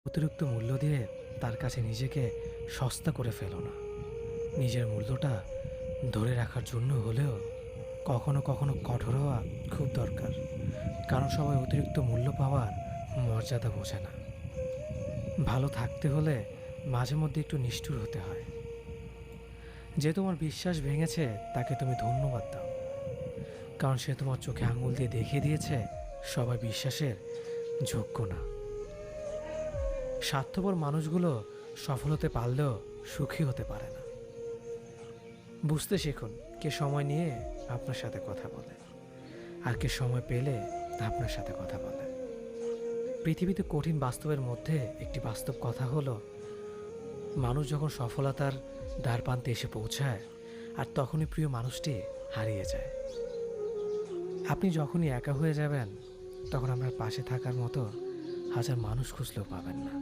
অতিরিক্ত মূল্য দিয়ে তার কাছে নিজেকে সস্তা করে ফেলো না। নিজের মূল্যটা ধরে রাখার জন্য হলেও কখনো কখনো কঠোর হওয়া খুব দরকার। কারণ সবাই অতিরিক্ত মূল্য পাওয়ার মর্যাদা বোঝে না। ভালো থাকতে হলে মাঝে মধ্যে একটু নিষ্ঠুর হতে হয়। যে তোমার বিশ্বাস ভেঙেছে তাকে তুমি ধন্যবাদ দাও, কারণ সে তোমার চোখে আঙুল দিয়ে দেখিয়ে দিয়েছে সবাই বিশ্বাসের যোগ্য না। স্বার্থপর মানুষগুলো সফল হতে পারলেও সুখী হতে পারে না। বুঝতে শিখুন কে সময় নিয়ে আপনার সাথে কথা বলে আর কে সময় পেলে আপনার সাথে কথা বলে। পৃথিবীতে কঠিন বাস্তবের মধ্যে একটি বাস্তব কথা হলো, মানুষ যখন সফলতার দ্বারপ্রান্তে এসে পৌঁছায় আর তখনই প্রিয় মানুষটি হারিয়ে যায়। আপনি যখনই একা হয়ে যাবেন তখন আপনার পাশে থাকার মতো হাজার মানুষ খুঁজলেও পাবেন না।